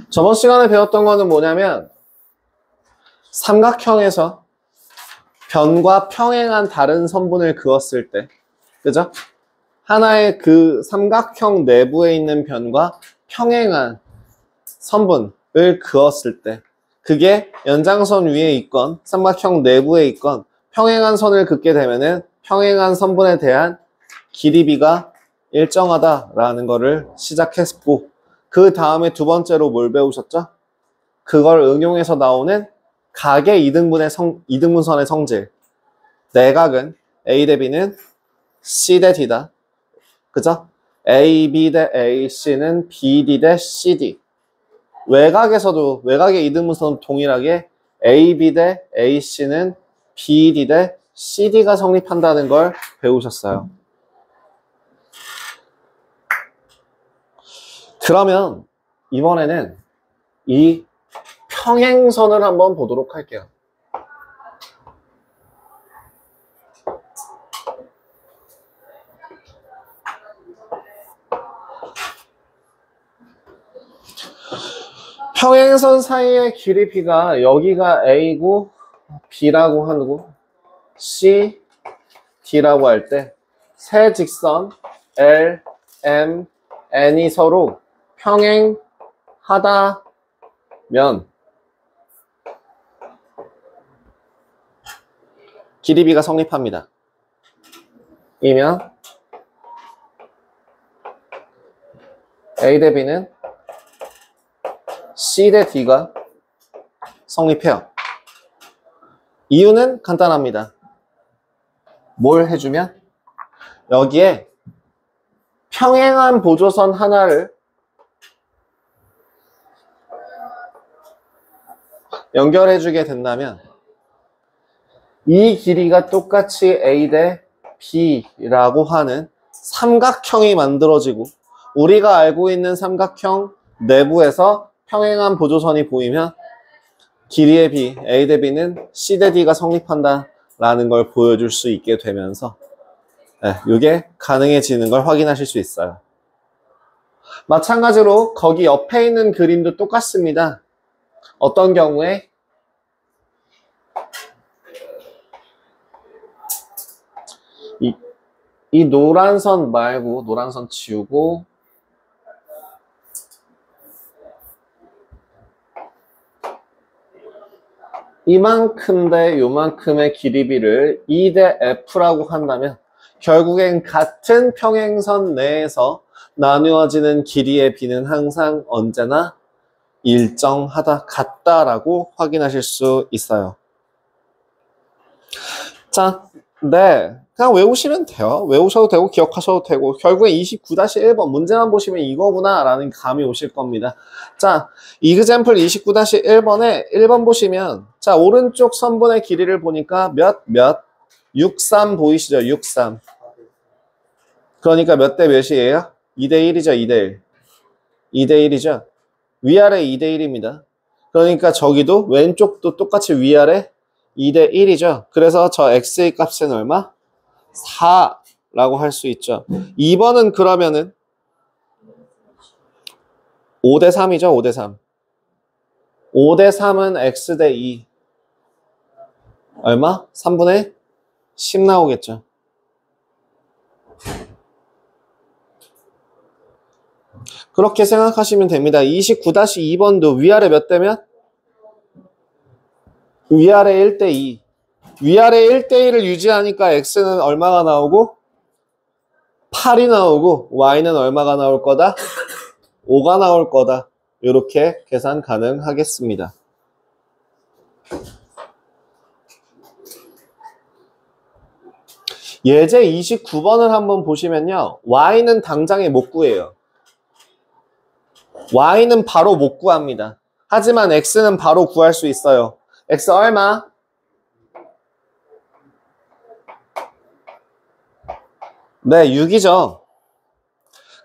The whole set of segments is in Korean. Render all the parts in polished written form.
저번 시간에 배웠던 거는 뭐냐면 삼각형에서 변과 평행한 다른 선분을 그었을 때, 그죠? 하나의 그 삼각형 내부에 있는 변과 평행한 선분을 그었을 때, 그게 연장선 위에 있건 삼각형 내부에 있건 평행한 선을 긋게 되면은 평행한 선분에 대한 길이비가 일정하다라는 거를 시작했고, 그 다음에 두 번째로 뭘 배우셨죠? 그걸 응용해서 나오는 각의 이등분선의 성질. 내각은 A 대 B는 C 대 D다. 그죠? AB 대 AC는 BD 대 CD. 외곽에서도 외곽의 이등분선 동일하게 AB 대 AC는 BD 대 CD가 성립한다는 걸 배우셨어요. 그러면 이번에는 이 평행선을 한번 보도록 할게요. 평행선 사이의 길이 B가 여기가 A고 B라고 하고 C, D라고 할 때 세 직선 L, M, N이 서로 평행하다면 길이 B가 성립합니다. 이면 A 대 B는 C 대 D가 성립해요. 이유는 간단합니다. 뭘 해주면? 여기에 평행한 보조선 하나를 연결해주게 된다면 이 길이가 똑같이 A 대 B라고 하는 삼각형이 만들어지고 우리가 알고 있는 삼각형 내부에서 평행한 보조선이 보이면 길이의 B, A 대 B는 C 대 D가 성립한다라는 걸 보여줄 수 있게 되면서 이게 가능해지는 걸 확인하실 수 있어요. 마찬가지로 거기 옆에 있는 그림도 똑같습니다. 어떤 경우에 이 노란 선 말고 노란 선 지우고 이만큼 대 요만큼의 길이비를 E 대 F라고 한다면 결국엔 같은 평행선 내에서 나누어지는 길이의 비는 항상 언제나 일정하다, 같다라고 확인하실 수 있어요. 자, 네. 그냥 외우시면 돼요. 외우셔도 되고 기억하셔도 되고 결국에 29-1번 문제만 보시면 이거구나 라는 감이 오실 겁니다. 자, example 29-1번에 1번 보시면 자, 오른쪽 선분의 길이를 보니까 몇? 63 보이시죠? 63. 그러니까 몇 대 몇이에요? 2대1이죠. 2대1. 2대1이죠. 위아래 2대1입니다. 그러니까 저기도 왼쪽도 똑같이 위아래 2대1이죠. 그래서 저 x의 값은 얼마? 4라고 할 수 있죠. 2번은 그러면은 5대3이죠. 5대3. 5대3은 x 대 2. 얼마? 3분의 10 나오겠죠. 그렇게 생각하시면 됩니다. 29-2번도 위아래 몇 대면? 위아래 1대2. 위아래 1대1을 유지하니까 x는 얼마가 나오고? 8이 나오고 y는 얼마가 나올 거다? 5가 나올 거다. 이렇게 계산 가능하겠습니다. 예제 29번을 한번 보시면요. y는 당장에 못 구해요. y는 바로 못 구합니다. 하지만 x는 바로 구할 수 있어요. x 얼마? 네, 6이죠.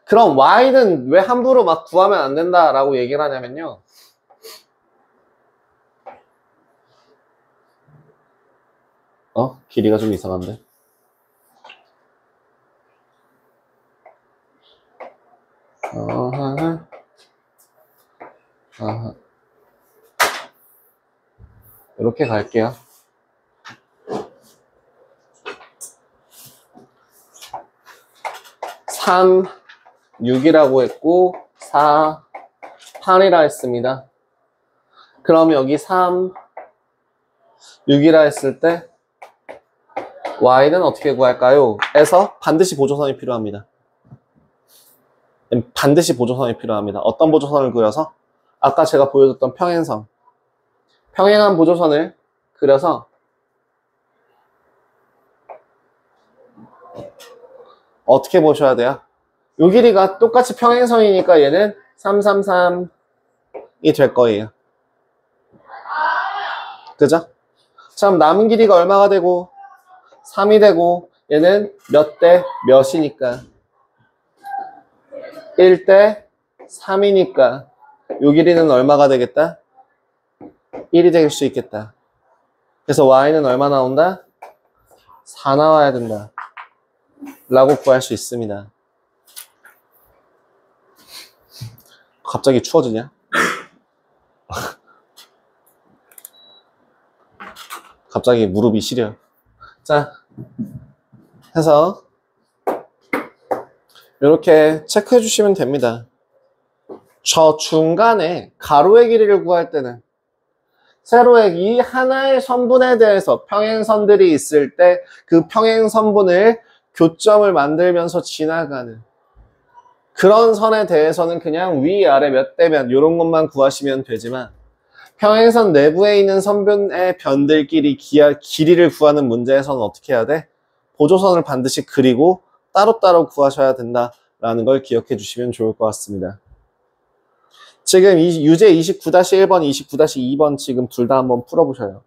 그럼 y는 왜 함부로 막 구하면 안 된다라고 얘기를 하냐면요. 길이가 좀 이상한데. 아하. 이렇게 갈게요. 3, 6이라고 했고 4, 8이라 했습니다. 그럼 여기 3, 6이라 했을 때 y는 어떻게 구할까요? 에서 반드시 보조선이 필요합니다. 반드시 보조선이 필요합니다. 어떤 보조선을 그려서? 아까 제가 보여줬던 평행선. 평행한 보조선을 그려서 어떻게 보셔야 돼요? 요 길이가 똑같이 평행선이니까 얘는 3, 3, 3이 될 거예요. 그죠? 참 남은 길이가 얼마가 되고 3이 되고 얘는 몇 대 몇이니까 1대 3이니까 요 길이는 얼마가 되겠다? 1이 될 수 있겠다. 그래서 y는 얼마 나온다? 4 나와야 된다 라고 구할 수 있습니다. 갑자기 추워지냐? 갑자기 무릎이 시려. 자, 해서 이렇게 체크해 주시면 됩니다. 저 중간에 가로의 길이를 구할 때는 세로의 이 하나의 선분에 대해서 평행선들이 있을 때 그 평행선분을 교점을 만들면서 지나가는 그런 선에 대해서는 그냥 위, 아래 몇 대 몇 이런 것만 구하시면 되지만 평행선 내부에 있는 선분의 변들끼리 길이를 구하는 문제에서는 어떻게 해야 돼? 보조선을 반드시 그리고 따로따로 구하셔야 된다라는 걸 기억해 주시면 좋을 것 같습니다. 지금 유제 29-1번, 29-2번 지금 둘 다 한번 풀어보셔요.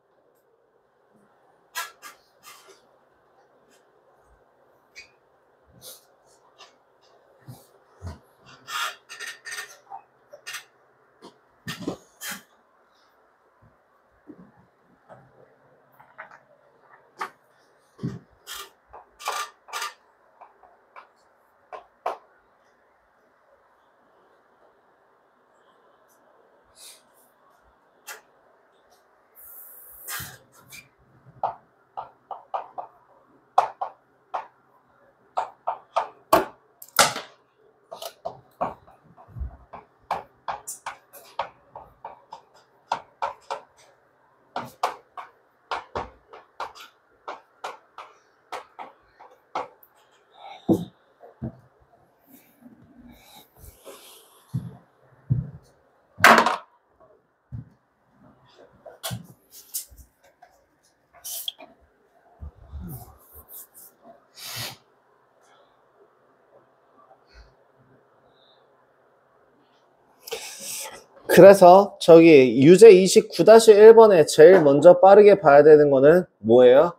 그래서 저기 유제 29-1번에 제일 먼저 빠르게 봐야 되는 거는 뭐예요?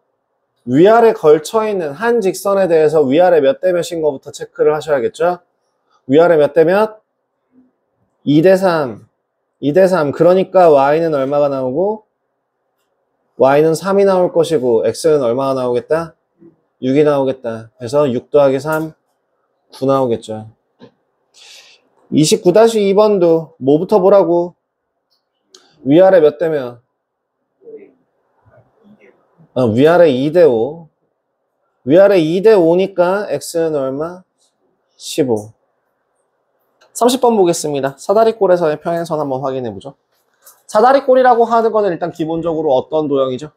위아래 걸쳐있는 한 직선에 대해서 위아래 몇 대 몇인 거부터 체크를 하셔야겠죠? 위아래 몇 대 몇? 2대3 2대3 그러니까 y는 얼마가 나오고 y는 3이 나올 것이고 x는 얼마가 나오겠다? 6이 나오겠다. 그래서 6 더하기 3 9 나오겠죠. 29-2번도 뭐부터 보라고? 위아래 몇 대면? 위아래 2대5 위아래 2대5니까 x는 얼마? 15 30번 보겠습니다. 사다리꼴에서의 평행선 한번 확인해보죠. 사다리꼴이라고 하는 거는 일단 기본적으로 어떤 도형이죠?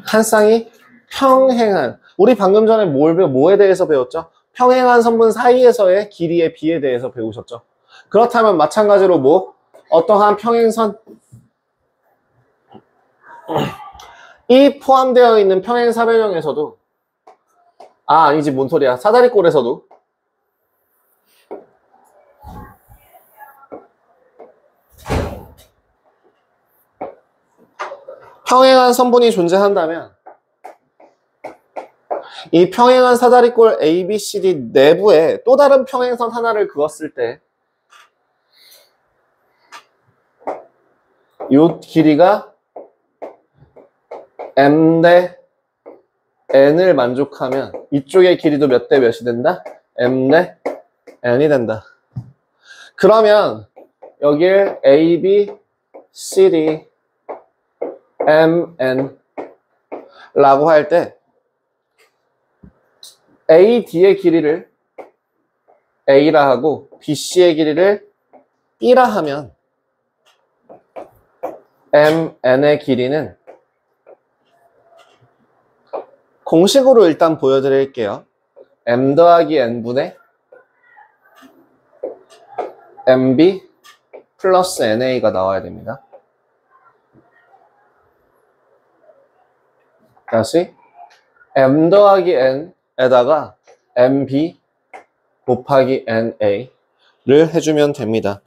한 쌍이 평행한. 우리 방금 전에 뭐에 대해서 배웠죠? 평행한 선분 사이에서의 길이의 비에 대해서 배우셨죠? 그렇다면 마찬가지로 뭐? 어떠한 평행선 이 포함되어 있는 평행사변형에서도 아니지 뭔 소리야. 사다리꼴에서도 평행한 선분이 존재한다면 이 평행한 사다리꼴 ABCD 내부에 또 다른 평행선 하나를 그었을 때 이 길이가 M 대 N을 만족하면 이쪽의 길이도 몇 대 몇이 된다? M 대 N이 된다. 그러면 여길 A, B, C, D, M, N 라고 할 때 A, D의 길이를 A라 하고 B, C의 길이를 B라 하면 M, N의 길이는 공식으로 일단 보여드릴게요. M 더하기 N분의 MB 플러스 NA가 나와야 됩니다. 다시 M 더하기 N에다가 MB 곱하기 NA를 해주면 됩니다.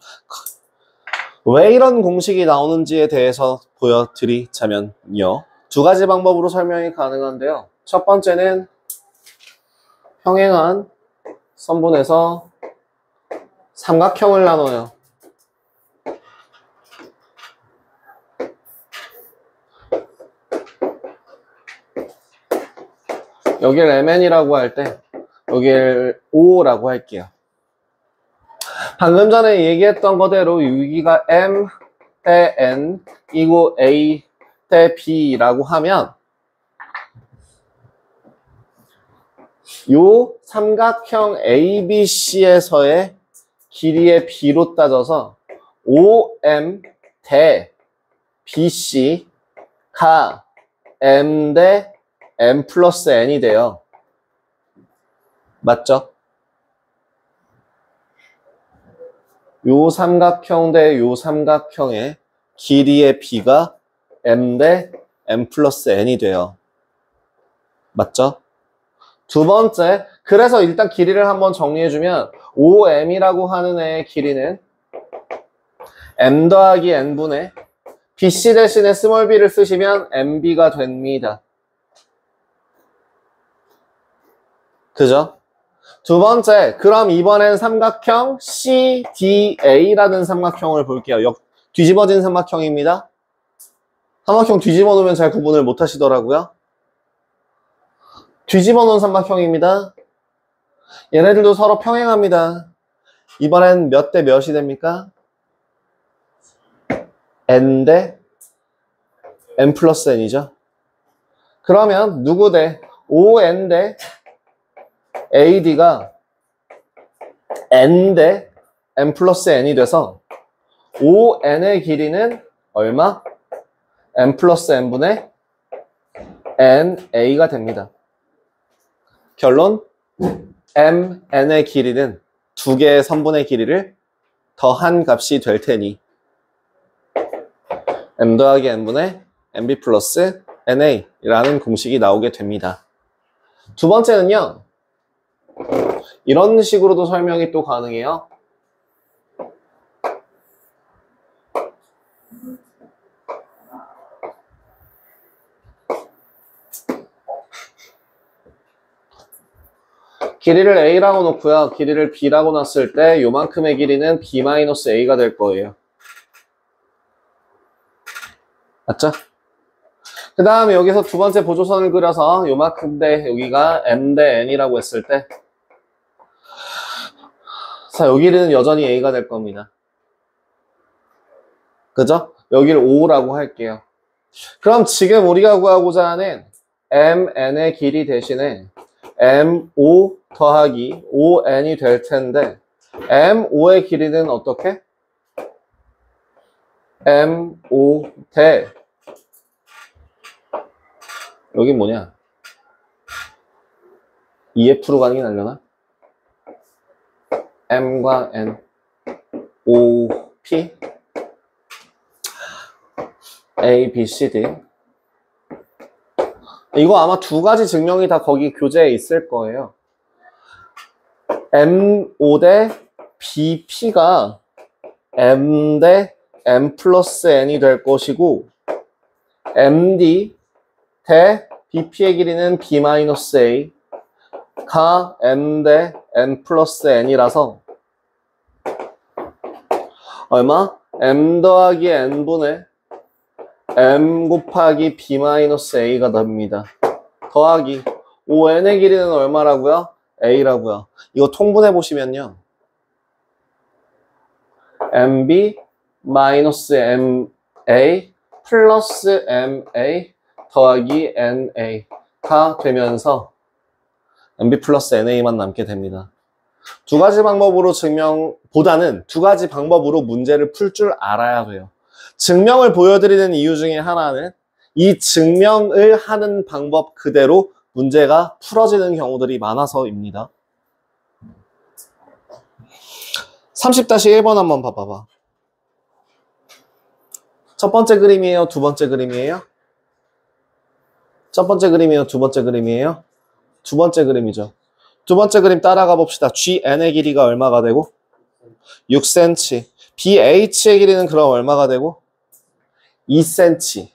왜 이런 공식이 나오는지에 대해서 보여드리자면요. 두 가지 방법으로 설명이 가능한데요. 첫 번째는 평행한 선분에서 삼각형을 나눠요. 여길 MN이라고 할 때 여길 O라고 할게요. 방금 전에 얘기했던 거대로 여기가 M 대 N 이고 A 대 B라고 하면 요 삼각형 ABC에서의 길이의 B로 따져서 OM 대 BC가 M 대 M 플러스 N이 돼요. 맞죠? 요 삼각형 대 요 삼각형의 길이의 B가 M 대 M 플러스 N이 돼요. 맞죠? 두 번째, 그래서 일단 길이를 한번 정리해주면 OM이라고 하는 애의 길이는 M 더하기 N분의 BC 대신에 스몰 b를 쓰시면 MB가 됩니다. 그죠? 두 번째, 그럼 이번엔 삼각형 CDA라는 삼각형을 볼게요. 뒤집어진 삼각형입니다. 삼각형 뒤집어 놓으면 잘 구분을 못 하시더라고요. 뒤집어 놓은 삼각형입니다. 얘네들도 서로 평행합니다. 이번엔 몇 대 몇이 됩니까? N 대 N 플러스 N이죠. 그러면 누구 대 ON 대 AD가 N 대 N 플러스 N이 돼서 ON의 길이는 얼마? N 플러스 N분의 NA가 됩니다. 결론, MN의 길이는 두 개의 선분의 길이를 더한 값이 될 테니 M 더하기 N분의 MB 플러스 NA라는 공식이 나오게 됩니다. 두 번째는요. 이런 식으로도 설명이 또 가능해요. 길이를 A라고 놓고요. 길이를 B라고 놨을 때 요만큼의 길이는 B-A가 될 거예요. 맞죠? 그 다음에 여기서 두 번째 보조선을 그려서 요만큼 대 여기가 M 대 N이라고 했을 때 자, 여기는 여전히 A가 될 겁니다. 그죠? 여기를 O라고 할게요. 그럼 지금 우리가 구하고자 하는 MN의 길이 대신에 MO 더하기 ON이 될 텐데 MO의 길이는 어떻게? MO 대 여기 뭐냐? EF로 가는 게 나려나? M과 N O, P A, B, C, D 이거 아마 두 가지 증명이 다 거기 교재에 있을 거예요. MO 대 BP가 M 대 M 플러스 N이 될 것이고 MD 대 BP의 길이는 B-A가 M 대 M 플러스 N이라서 얼마? M 더하기 N분의 M 곱하기 B-A가 됩니다. 더하기 ON의 길이는 얼마라고요? A라고요. 이거 통분해 보시면요. MB 마이너스 MA 플러스 MA 더하기 NA가 되면서 MB 플러스 NA만 남게 됩니다. 두 가지 방법으로 증명보다는 두 가지 방법으로 문제를 풀 줄 알아야 돼요. 증명을 보여드리는 이유 중에 하나는 이 증명을 하는 방법 그대로 문제가 풀어지는 경우들이 많아서입니다. 30-1번 한번 봐봐봐. 첫 번째 그림이에요? 두 번째 그림이에요? 첫 번째 그림이에요? 두 번째 그림이에요? 두 번째 그림이죠. 두 번째 그림 따라가 봅시다. GN의 길이가 얼마가 되고? 6cm. BH의 길이는 그럼 얼마가 되고? 2cm.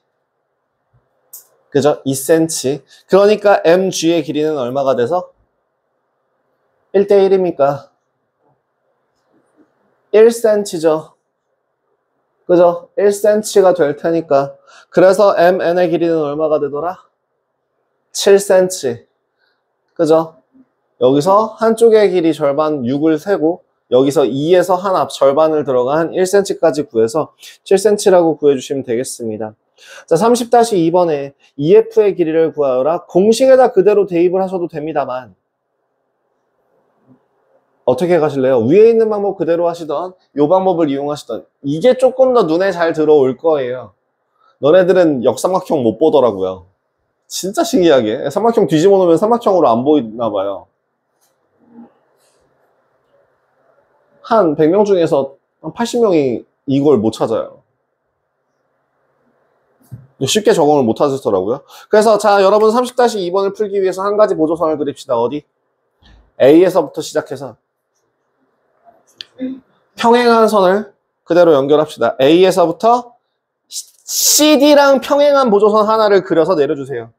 그죠? 2cm. 그러니까 MG의 길이는 얼마가 돼서? 1대1입니까? 1cm죠. 그죠? 1cm가 될 테니까. 그래서 MN의 길이는 얼마가 되더라? 7cm. 그죠? 여기서 한쪽의 길이 절반 6을 세고 여기서 2에서 하나 절반을 들어간 1cm까지 구해서 7cm라고 구해주시면 되겠습니다. 자, 30-2번에 EF의 길이를 구하여라. 공식에다 그대로 대입을 하셔도 됩니다만 어떻게 가실래요? 위에 있는 방법 그대로 하시던 이 방법을 이용하시던 이게 조금 더 눈에 잘 들어올 거예요. 너네들은 역삼각형 못 보더라고요. 진짜 신기하게 삼각형 뒤집어 놓으면 삼각형으로 안 보이나 봐요. 한 100명 중에서 한 80명이 이걸 못 찾아요. 쉽게 적응을 못 하시더라고요. 그래서 자, 여러분 30-2번을 풀기 위해서 한 가지 보조선을 그립시다. 어디? A에서부터 시작해서 평행한 선을 그대로 연결합시다. A에서부터 CD랑 평행한 보조선 하나를 그려서 내려주세요.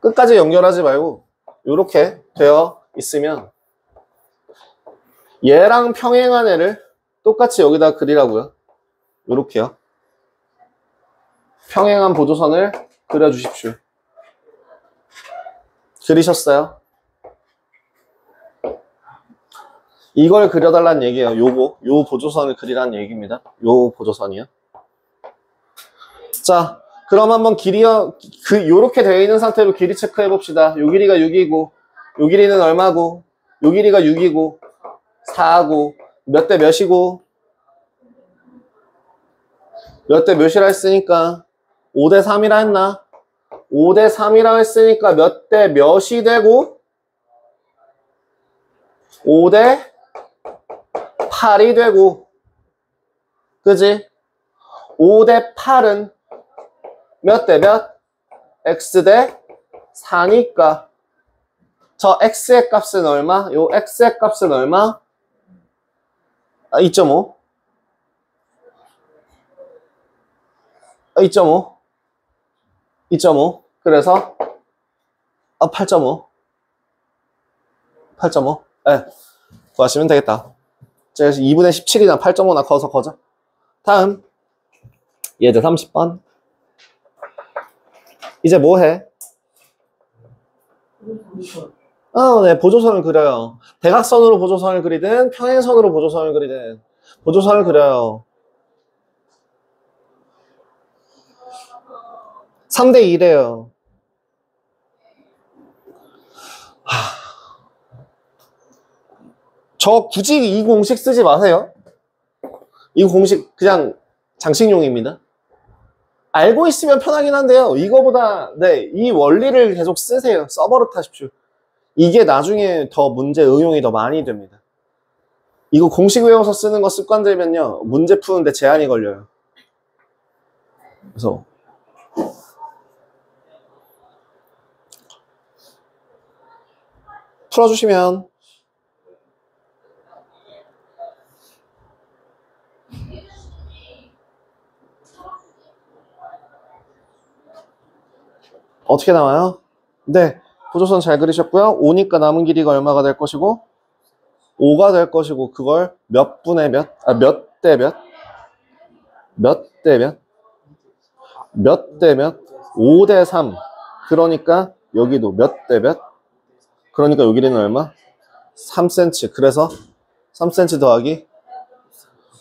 끝까지 연결하지 말고 이렇게 되어 있으면 얘랑 평행한 애를 똑같이 여기다 그리라고요. 이렇게요. 평행한 보조선을 그려주십시오. 그리셨어요? 이걸 그려달라는 얘기예요. 요 보조선을 그리라는 얘기입니다. 요 보조선이요. 자, 그럼 한번 요렇게 되어 있는 상태로 길이 체크해 봅시다. 요 길이가 6이고, 요 길이는 얼마고, 요 길이가 6이고, 4고, 몇 대 몇이고, 몇 대 몇이라 했으니까, 5대 3이라 했나? 5대 3이라 했으니까 몇 대 몇이 되고, 5대 8이 되고, 그지? 5대 8은 몇 대 몇? x 대 4니까 저 x의 값은 얼마? 요 x의 값은 얼마? 2.5 2.5 2.5 그래서 8.5 8.5 네. 구하시면 되겠다. 그래서 2분의 17이나 8.5나 커서 거죠. 다음 얘들 30번 이제 뭐 해? 네, 보조선을 그려요. 대각선으로 보조선을 그리든 평행선으로 보조선을 그리든 보조선을 그려요. 3대 2래요. 저 굳이 이 공식 쓰지 마세요. 이 공식 그냥 장식용입니다. 알고 있으면 편하긴 한데요. 이거보다 이 원리를 계속 쓰세요. 써버릇 하십시오. 이게 나중에 더 문제 응용이 더 많이 됩니다. 이거 공식 외워서 쓰는 거 습관 들면요. 문제 푸는데 제한이 걸려요. 그래서 풀어주시면 어떻게 나와요? 네, 보조선 잘 그리셨고요. 5니까 남은 길이가 얼마가 될 것이고 5가 될 것이고 그걸 몇 분의 몇? 몇 대 몇? 몇 대 몇? 몇 대 몇? 5대 3. 그러니까 여기도 몇 대 몇? 그러니까 여기 길이는 얼마? 3cm. 그래서 3cm 더하기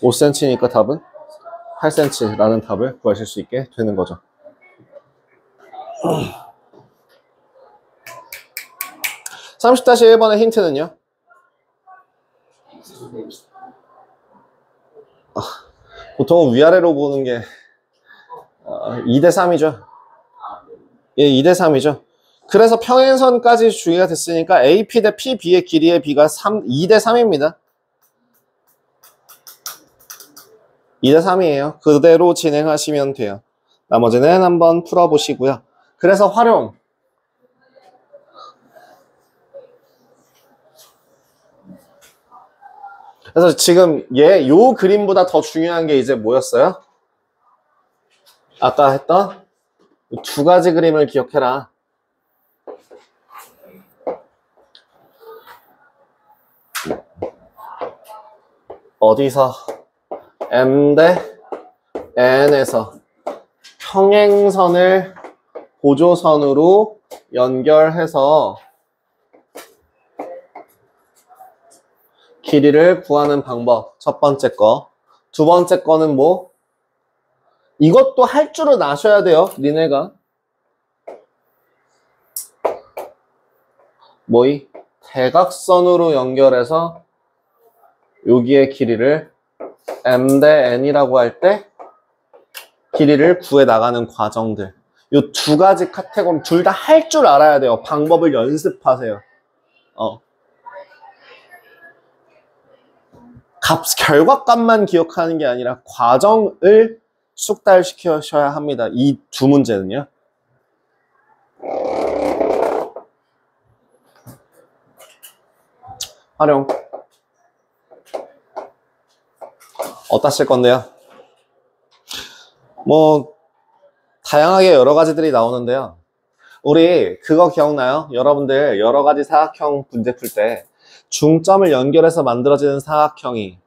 5cm니까 답은 8cm라는 답을 구하실 수 있게 되는 거죠. 30-1번의 힌트는요? 보통 위아래로 보는 게 2대3이죠. 예, 2대3이죠. 그래서 평행선까지 주의가 됐으니까 AP 대 PB의 길이의 비가 2대3입니다. 2대3이에요. 그대로 진행하시면 돼요. 나머지는 한번 풀어보시고요. 그래서 활용. 그래서 지금 요 그림보다 더 중요한 게 이제 뭐였어요? 아까 했던 두 가지 그림을 기억해라. 어디서 M 대 N에서 평행선을 보조선으로 연결해서 길이를 구하는 방법. 첫 번째 거. 두 번째 거는 뭐? 이것도 할 줄은 아셔야 돼요. 니네가. 뭐이? 대각선으로 연결해서 여기의 길이를 M 대 N이라고 할 때 길이를 구해 나가는 과정들. 이 두 가지 카테고리 둘 다 할 줄 알아야 돼요. 방법을 연습하세요. 결과값만 기억하는 게 아니라 과정을 숙달시키셔야 합니다. 이 두 문제는요. 활용. 어디다 쓸 건데요? 뭐 다양하게 여러 가지들이 나오는데요. 우리 그거 기억나요? 여러분들 여러 가지 사각형 문제 풀 때 중점을 연결해서 만들어지는 사각형이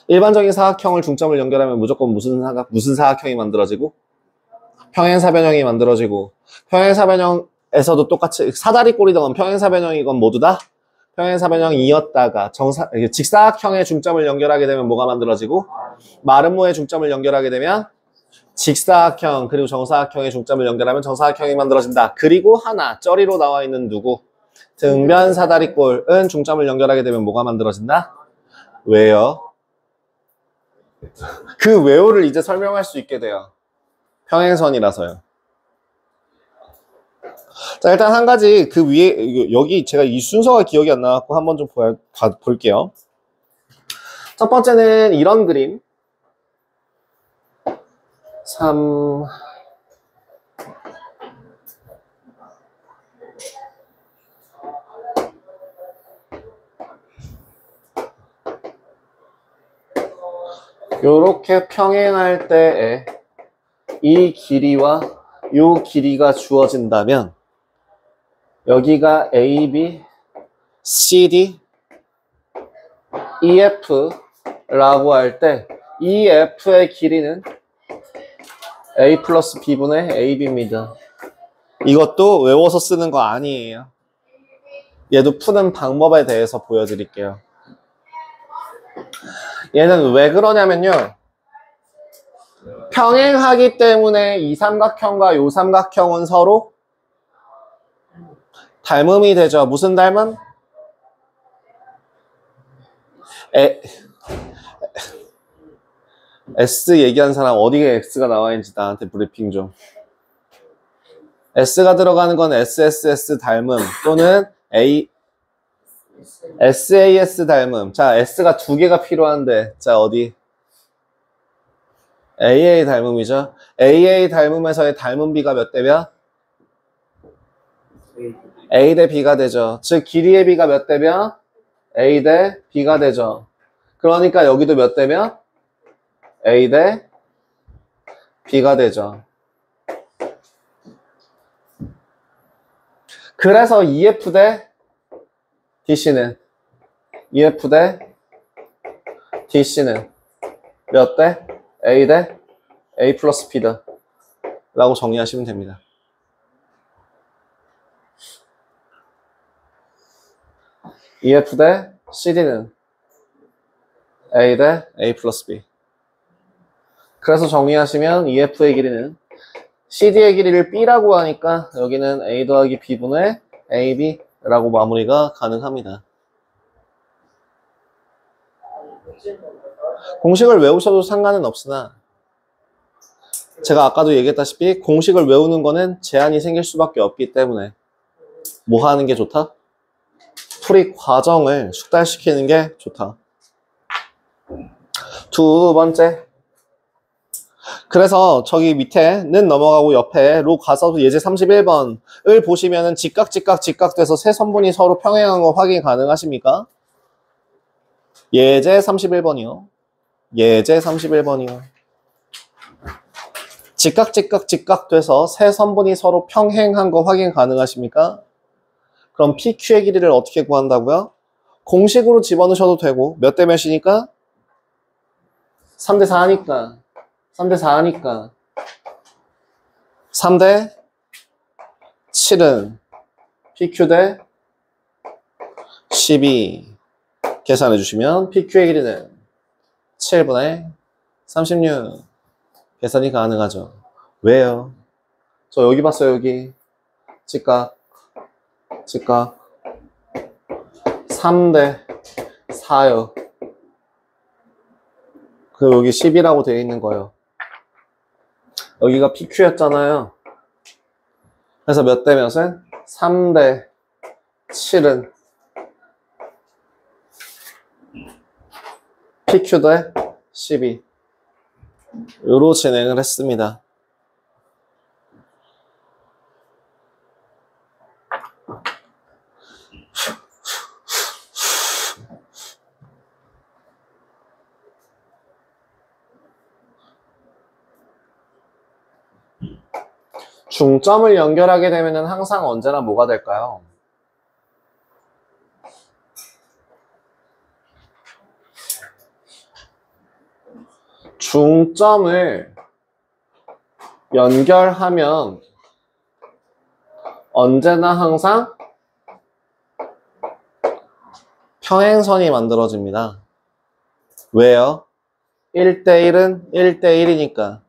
일반적인 사각형을 중점을 연결하면 무조건 무슨 사각형이 만들어지고 평행사변형이 만들어지고 평행사변형에서도 똑같이 사다리꼴이건 평행사변형이건 모두 다 평행사변형이었다가 직사각형의 중점을 연결하게 되면 뭐가 만들어지고 마름모의 중점을 연결하게 되면 직사각형 그리고 정사각형의 중점을 연결하면 정사각형이 만들어진다. 그리고 하나 쩌리로 나와 있는 누구? 등변 사다리꼴은 중점을 연결하게 되면 뭐가 만들어진다? 왜요? 그 왜요를 이제 설명할 수 있게 돼요. 평행선이라서요. 자, 일단 한 가지 그 위에 여기 제가 이 순서가 기억이 안 나갖고 한번 좀 볼게요. 첫 번째는 이런 그림. 3 요렇게 평행할 때에 이 길이와 요 길이가 주어진다면 여기가 AB, CD, EF라고 할 때 EF의 길이는 A 플러스 B분의 AB입니다. 이것도 외워서 쓰는 거 아니에요. 얘도 푸는 방법에 대해서 보여드릴게요. 얘는 왜 그러냐면요. 평행하기 때문에 이 삼각형과 요 삼각형은 서로 닮음이 되죠. 무슨 닮음? S 얘기한 사람 어디에 X가 나와 있는지 나한테 브리핑 좀. S가 들어가는 건 SSS 닮음 또는 SAS 닮음. 자, S가 두 개가 필요한데 자 어디? AA 닮음이죠. AA 닮음에서의 닮음 비가 몇 대 몇? A 대 B가 되죠. 즉 길이의 비가 몇 대 몇? A 대 B가 되죠. 그러니까 여기도 몇 대 몇? A 대 B가 되죠. 그래서 EF 대 DC는 EF 대 DC는 몇 대? A 대 A 플러스 B다 라고 정리하시면 됩니다. EF 대 CD는 A 대 A 플러스 B. 그래서 정리하시면 EF의 길이는 CD의 길이를 B라고 하니까 여기는 A 더하기 B분의 AB라고 마무리가 가능합니다. 공식을 외우셔도 상관은 없으나 제가 아까도 얘기했다시피 공식을 외우는 거는 제한이 생길 수밖에 없기 때문에 뭐 하는 게 좋다? 풀이 과정을 숙달시키는 게 좋다. 두 번째. 그래서 저기 밑에는 넘어가고 옆에로 가서 예제 31번을 보시면은 직각 돼서 세 선분이 서로 평행한 거 확인 가능하십니까? 예제 31번이요. 예제 31번이요. 직각 돼서 세 선분이 서로 평행한 거 확인 가능하십니까? 그럼 PQ의 길이를 어떻게 구한다고요? 공식으로 집어넣으셔도 되고 몇 대 몇이니까? 3대 4니까 3대 4니까 3대 7은 PQ 대 12 계산해 주시면 PQ의 길이는 7분의 36 계산이 가능하죠. 왜요? 저 여기 봤어요. 여기 직각 3대 4요. 그 여기 10이라고 되어 있는 거예요. 여기가 PQ였잖아요. 그래서 몇 대 몇은? 3대 7은 PQ 대 12 으로 진행을 했습니다. 중점을 연결하게 되면 항상 언제나 뭐가 될까요? 중점을 연결하면 언제나 항상 평행선이 만들어집니다. 왜요? 1대1은 1대1이니까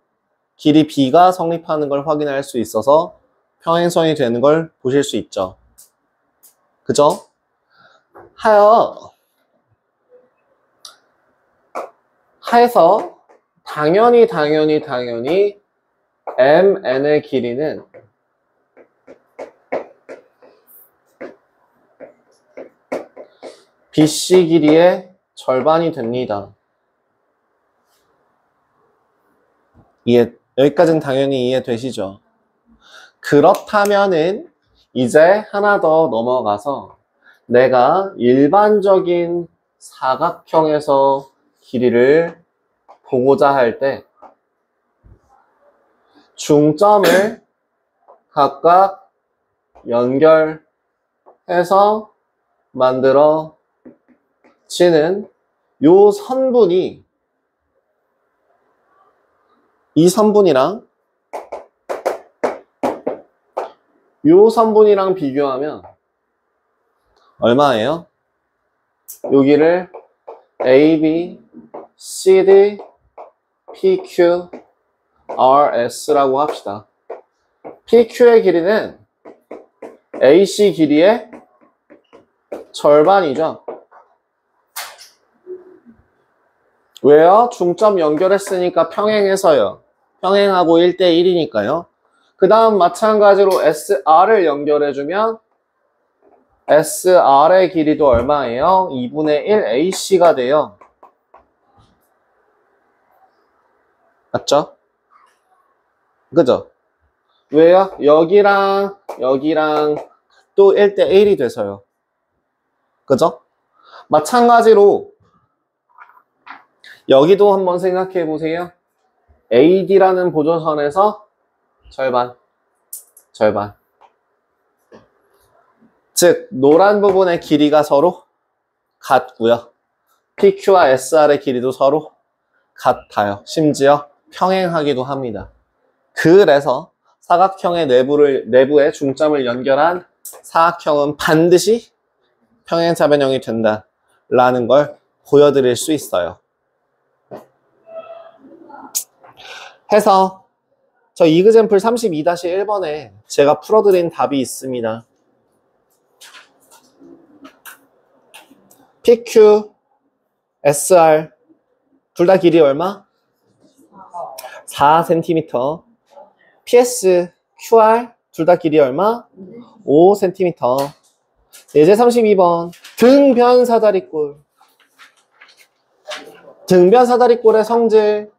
길이 B가 성립하는 걸 확인할 수 있어서 평행선이 되는 걸 보실 수 있죠. 그죠? 하에서 당연히 MN의 길이는 BC 길이의 절반이 됩니다. 여기까지는 당연히 이해되시죠? 그렇다면은 이제 하나 더 넘어가서 내가 일반적인 사각형에서 길이를 보고자 할 때 중점을 각각 연결해서 만들어지는 요 선분이 이 선분이랑 요 선분이랑 비교하면 얼마예요? 여기를 AB, CD, PQ, RS라고 합시다. PQ의 길이는 AC 길이의 절반이죠. 왜요? 중점 연결했으니까 평행해서요. 평행하고 1대1이니까요. 그 다음 마찬가지로 SR을 연결해주면 SR의 길이도 얼마예요? 2분의 1 AC가 돼요. 맞죠? 그죠? 왜요? 여기랑 또 1대1이 돼서요. 그죠? 마찬가지로 여기도 한번 생각해 보세요. AD라는 보조선에서 절반. 즉 노란 부분의 길이가 서로 같고요. PQ와 SR의 길이도 서로 같아요. 심지어 평행하기도 합니다. 그래서 사각형의 내부에 중점을 연결한 사각형은 반드시 평행자변형이 된다라는 걸 보여드릴 수 있어요. 해서 저 이그젬플 32-1번에 제가 풀어드린 답이 있습니다. PQ, SR 둘 다 길이 얼마? 4cm. PS, QR 둘 다 길이 얼마? 5cm. 예제 32번 등변 사다리꼴. 등변 사다리꼴의 성질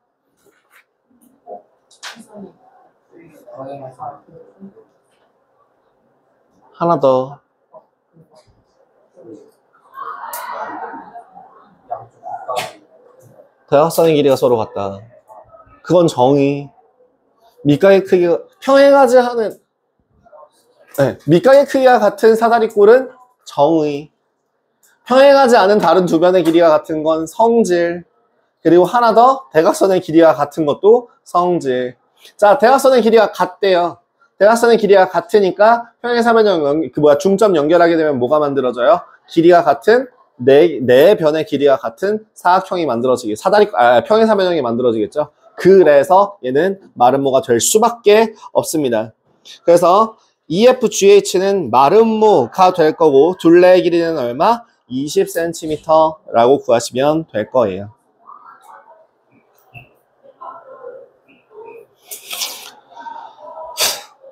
하나 더. 대각선의 길이가 서로 같다. 그건 정의. 밑각의 크기가 평행하지 않은 밑각의 크기가 같은 사다리꼴은 정의. 평행하지 않은 다른 두 변의 길이가 같은 건 성질. 그리고 하나 더 대각선의 길이가 같은 것도 성질. 자, 대각선의 길이가 같대요. 대각선의 길이가 같으니까 평행사변형 중점 연결하게 되면 뭐가 만들어져요? 길이가 같은 네 변의 길이가 같은 사각형이 만들어지게 평행사변형이 만들어지겠죠. 그래서 얘는 마름모가 될 수밖에 없습니다. 그래서 EFGH는 마름모가 될 거고 둘레의 길이는 얼마? 20cm라고 구하시면 될 거예요.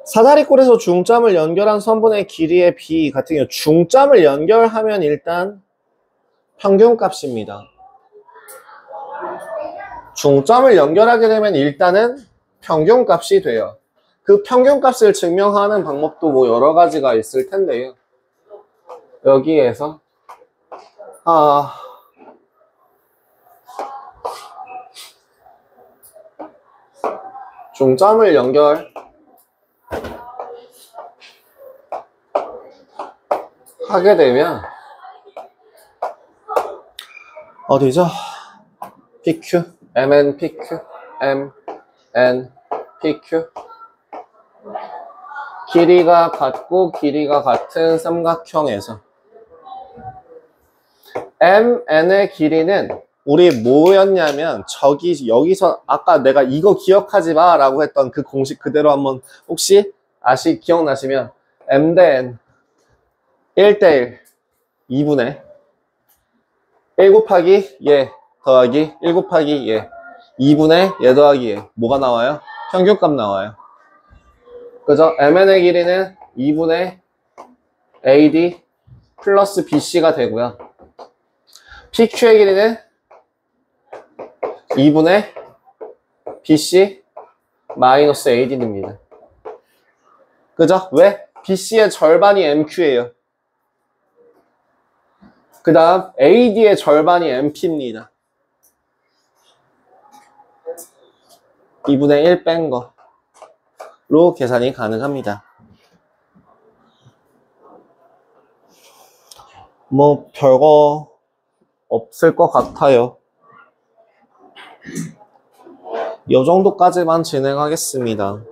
사다리꼴에서 중점을 연결한 선분의 길이의 b 같은 경우 중점을 연결하면 일단 평균값입니다. 중점을 연결하게 되면 일단은 평균값이 돼요. 그 평균값을 증명하는 방법도 뭐 여러 가지가 있을 텐데요. 여기에서 중점을 연결 하게 되면 어디죠? PQ, MN, PQ, M, N, PQ 길이가 같고 길이가 같은 삼각형에서 MN의 길이는 우리 뭐였냐면 여기서 아까 내가 이거 기억하지 마 라고 했던 그 공식 그대로 한번 혹시 기억나시면 M 대 N 1대1 2분의 1 곱하기 얘 더하기 1 곱하기 얘 2분의 얘 더하기 얘 뭐가 나와요? 평균값 나와요. 그죠? MN의 길이는 2분의 AD 플러스 BC가 되고요. PQ의 길이는 2분의 BC 마이너스 AD입니다. 그죠? 왜? BC의 절반이 MQ예요. 그 다음 AD의 절반이 MP입니다. 2분의 1 뺀 거로 계산이 가능합니다. 뭐 별거 없을 것 같아요. 이 정도까지만 진행하겠습니다.